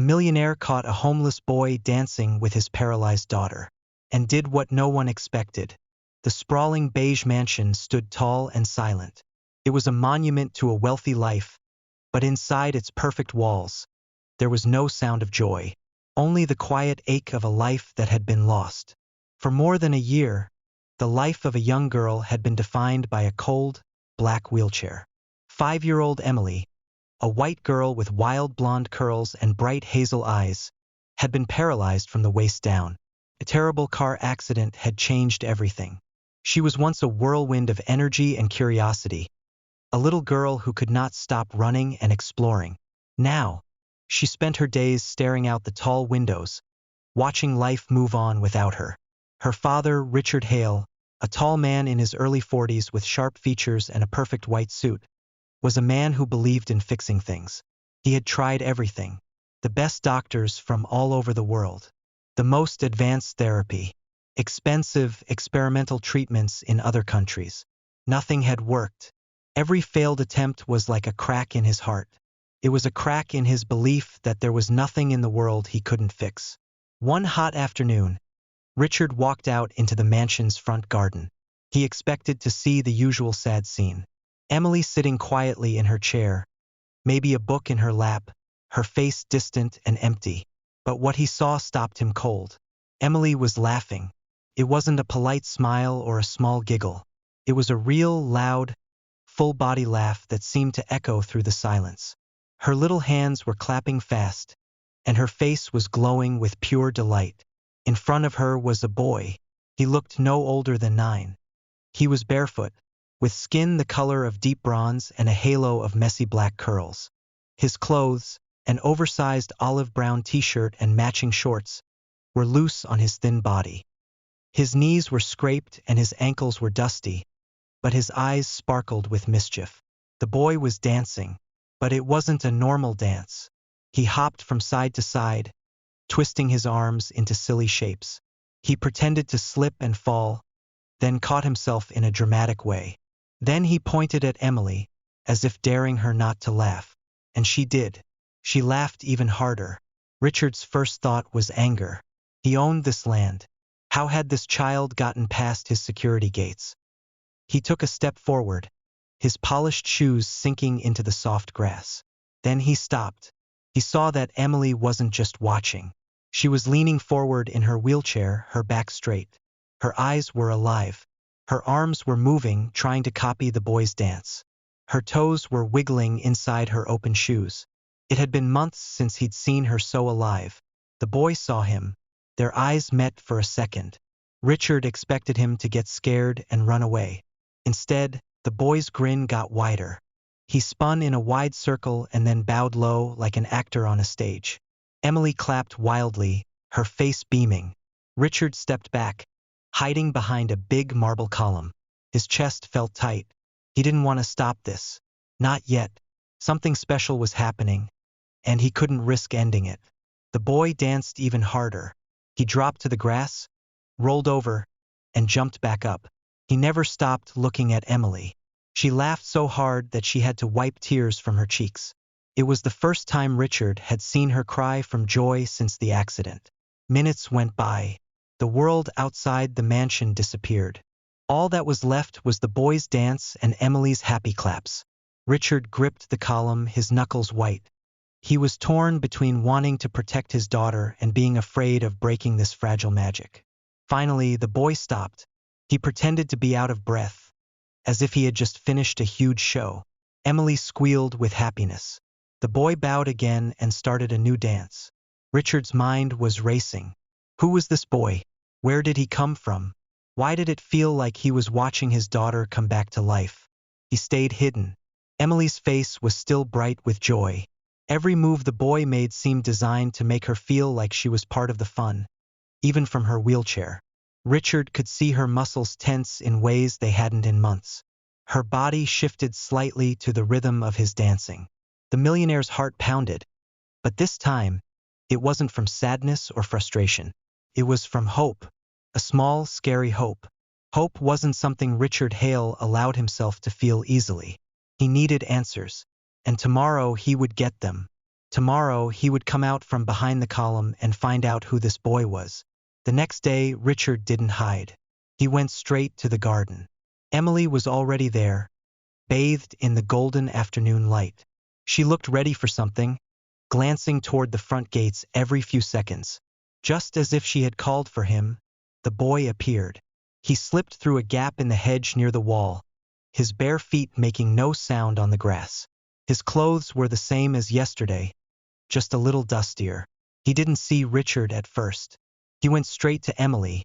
A millionaire caught a homeless boy dancing with his paralyzed daughter, and did what no one expected. The sprawling beige mansion stood tall and silent. It was a monument to a wealthy life, but inside its perfect walls, there was no sound of joy, only the quiet ache of a life that had been lost. For more than a year, the life of a young girl had been defined by a cold, black wheelchair. 5-year-old Emily, a white girl with wild blonde curls and bright hazel eyes, had been paralyzed from the waist down. A terrible car accident had changed everything. She was once a whirlwind of energy and curiosity, a little girl who could not stop running and exploring. Now, she spent her days staring out the tall windows, watching life move on without her. Her father, Richard Hale, a tall man in his early 40s with sharp features and a perfect white suit, was a man who believed in fixing things. He had tried everything, the best doctors from all over the world, the most advanced therapy, expensive experimental treatments in other countries. Nothing had worked. Every failed attempt was like a crack in his heart. It was a crack in his belief that there was nothing in the world he couldn't fix. One hot afternoon, Richard walked out into the mansion's front garden. He expected to see the usual sad scene. Emily sitting quietly in her chair, maybe a book in her lap, her face distant and empty. But what he saw stopped him cold. Emily was laughing. It wasn't a polite smile or a small giggle. It was a real, loud, full-body laugh that seemed to echo through the silence. Her little hands were clapping fast, and her face was glowing with pure delight. In front of her was a boy. He looked no older than 9. He was barefoot, with skin the color of deep bronze and a halo of messy black curls. His clothes, an oversized olive-brown t-shirt and matching shorts, were loose on his thin body. His knees were scraped and his ankles were dusty, but his eyes sparkled with mischief. The boy was dancing, but it wasn't a normal dance. He hopped from side to side, twisting his arms into silly shapes. He pretended to slip and fall, then caught himself in a dramatic way. Then he pointed at Emily, as if daring her not to laugh. And she did. She laughed even harder. Richard's first thought was anger. He owned this land. How had this child gotten past his security gates? He took a step forward, his polished shoes sinking into the soft grass. Then he stopped. He saw that Emily wasn't just watching. She was leaning forward in her wheelchair, her back straight. Her eyes were alive. Her arms were moving, trying to copy the boy's dance. Her toes were wiggling inside her open shoes. It had been months since he'd seen her so alive. The boy saw him. Their eyes met for a second. Richard expected him to get scared and run away. Instead, the boy's grin got wider. He spun in a wide circle and then bowed low like an actor on a stage. Emily clapped wildly, her face beaming. Richard stepped back, hiding behind a big marble column. His chest felt tight. He didn't want to stop this. Not yet. Something special was happening, and he couldn't risk ending it. The boy danced even harder. He dropped to the grass, rolled over, and jumped back up. He never stopped looking at Emily. She laughed so hard that she had to wipe tears from her cheeks. It was the first time Richard had seen her cry from joy since the accident. Minutes went by. The world outside the mansion disappeared. All that was left was the boy's dance and Emily's happy claps. Richard gripped the column, his knuckles white. He was torn between wanting to protect his daughter and being afraid of breaking this fragile magic. Finally, the boy stopped. He pretended to be out of breath, as if he had just finished a huge show. Emily squealed with happiness. The boy bowed again and started a new dance. Richard's mind was racing. Who was this boy? Where did he come from? Why did it feel like he was watching his daughter come back to life? He stayed hidden. Emily's face was still bright with joy. Every move the boy made seemed designed to make her feel like she was part of the fun, even from her wheelchair. Richard could see her muscles tense in ways they hadn't in months. Her body shifted slightly to the rhythm of his dancing. The millionaire's heart pounded, but this time, it wasn't from sadness or frustration. It was from hope, a small, scary hope. Hope wasn't something Richard Hale allowed himself to feel easily. He needed answers, and tomorrow he would get them. Tomorrow he would come out from behind the column and find out who this boy was. The next day, Richard didn't hide. He went straight to the garden. Emily was already there, bathed in the golden afternoon light. She looked ready for something, glancing toward the front gates every few seconds. Just as if she had called for him, the boy appeared. He slipped through a gap in the hedge near the wall, his bare feet making no sound on the grass. His clothes were the same as yesterday, just a little dustier. He didn't see Richard at first. He went straight to Emily,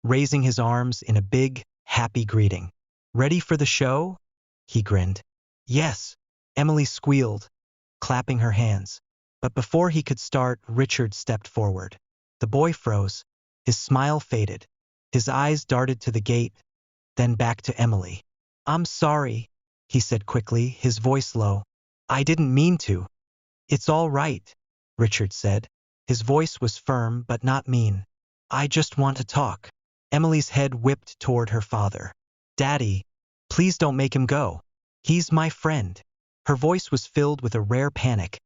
raising his arms in a big, happy greeting. "Ready for the show?" He grinned. "Yes," Emily squealed, clapping her hands. But before he could start, Richard stepped forward. The boy froze. His smile faded. His eyes darted to the gate, then back to Emily. "I'm sorry," he said quickly, his voice low. "I didn't mean to." "It's all right," Richard said. His voice was firm but not mean. "I just want to talk." Emily's head whipped toward her father. "Daddy, please don't make him go. He's my friend." Her voice was filled with a rare panic,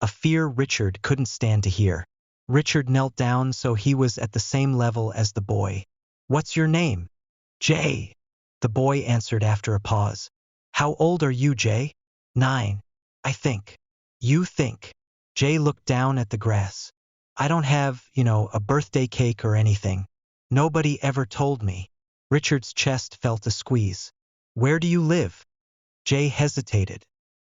a fear Richard couldn't stand to hear. Richard knelt down so he was at the same level as the boy. "What's your name?" "Jay," the boy answered after a pause. "How old are you, Jay?" "9, I think." "You think?" Jay looked down at the grass. "I don't have, a birthday cake or anything. Nobody ever told me." Richard's chest felt a squeeze. "Where do you live?" Jay hesitated.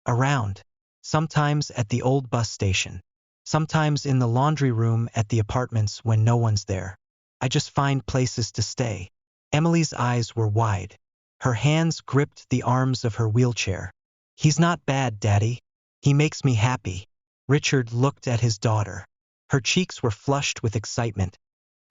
"Around. Sometimes at the old bus station. Sometimes in the laundry room at the apartments when no one's there. I just find places to stay." Emily's eyes were wide. Her hands gripped the arms of her wheelchair. "He's not bad, Daddy. He makes me happy." Richard looked at his daughter. Her cheeks were flushed with excitement.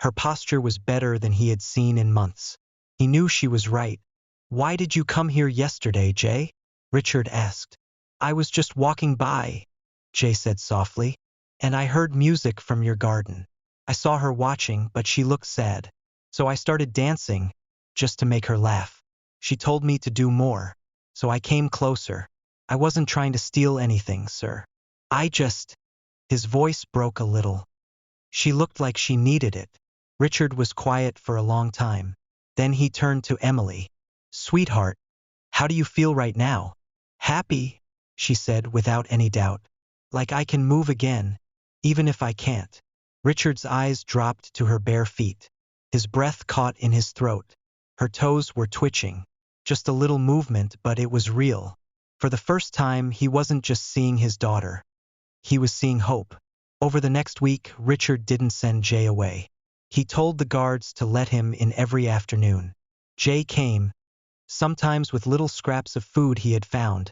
Her posture was better than he had seen in months. He knew she was right. "Why did you come here yesterday, Jay?" Richard asked. "I was just walking by," Jay said softly, "and I heard music from your garden. I saw her watching, but she looked sad. So I started dancing, just to make her laugh. She told me to do more, so I came closer. I wasn't trying to steal anything, sir. I just—" His voice broke a little. "She looked like she needed it." Richard was quiet for a long time. Then he turned to Emily. "Sweetheart, how do you feel right now?" "Happy," she said without any doubt. "Like I can move again, even if I can't." Richard's eyes dropped to her bare feet. His breath caught in his throat. Her toes were twitching. Just a little movement, but it was real. For the first time, he wasn't just seeing his daughter. He was seeing hope. Over the next week, Richard didn't send Jay away. He told the guards to let him in every afternoon. Jay came, sometimes with little scraps of food he had found,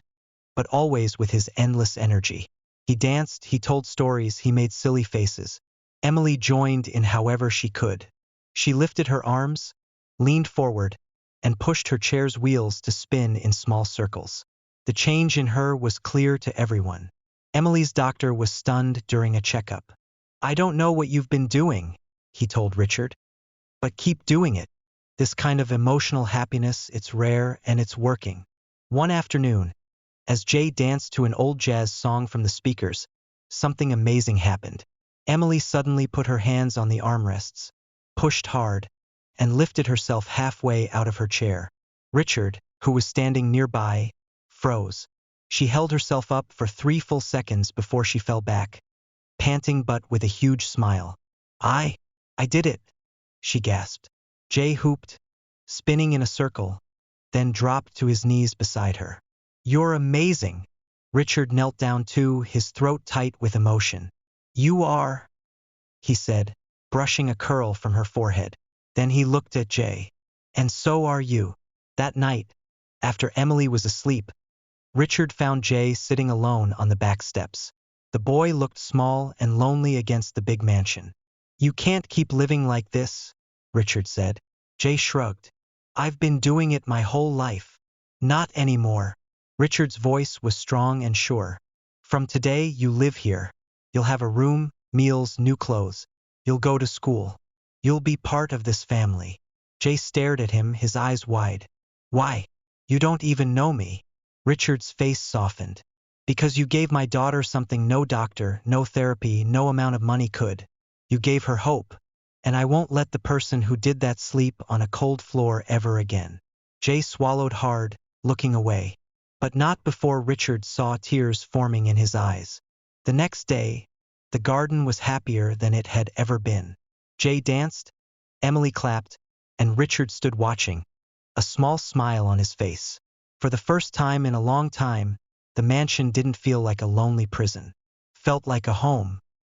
but always with his endless energy. He danced, he told stories, he made silly faces. Emily joined in however she could. She lifted her arms, leaned forward, and pushed her chair's wheels to spin in small circles. The change in her was clear to everyone. Emily's doctor was stunned during a checkup. "I don't know what you've been doing," he told Richard, "but keep doing it. This kind of emotional happiness, it's rare and it's working." One afternoon, as Jay danced to an old jazz song from the speakers, something amazing happened. Emily suddenly put her hands on the armrests, pushed hard, and lifted herself halfway out of her chair. Richard, who was standing nearby, froze. She held herself up for 3 full seconds before she fell back, panting but with a huge smile. I did it," she gasped. Jay hooped, spinning in a circle, then dropped to his knees beside her. "You're amazing." Richard knelt down too, his throat tight with emotion. "You are," he said, brushing a curl from her forehead. Then he looked at Jay. "And so are you." That night, after Emily was asleep, Richard found Jay sitting alone on the back steps. The boy looked small and lonely against the big mansion. "You can't keep living like this," Richard said. Jay shrugged. "I've been doing it my whole life." "Not anymore." Richard's voice was strong and sure. "From today, you live here. You'll have a room, meals, new clothes. You'll go to school. You'll be part of this family." Jay stared at him, his eyes wide. "Why? You don't even know me." Richard's face softened. Because you gave my daughter something no doctor, no therapy, no amount of money could. You gave her hope. And I won't let the person who did that sleep on a cold floor ever again. Jay swallowed hard, looking away. But not before Richard saw tears forming in his eyes. The next day, the garden was happier than it had ever been. Jay danced, Emily clapped, and Richard stood watching, a small smile on his face. For the first time in a long time, the mansion didn't feel like a lonely prison. Felt like a home,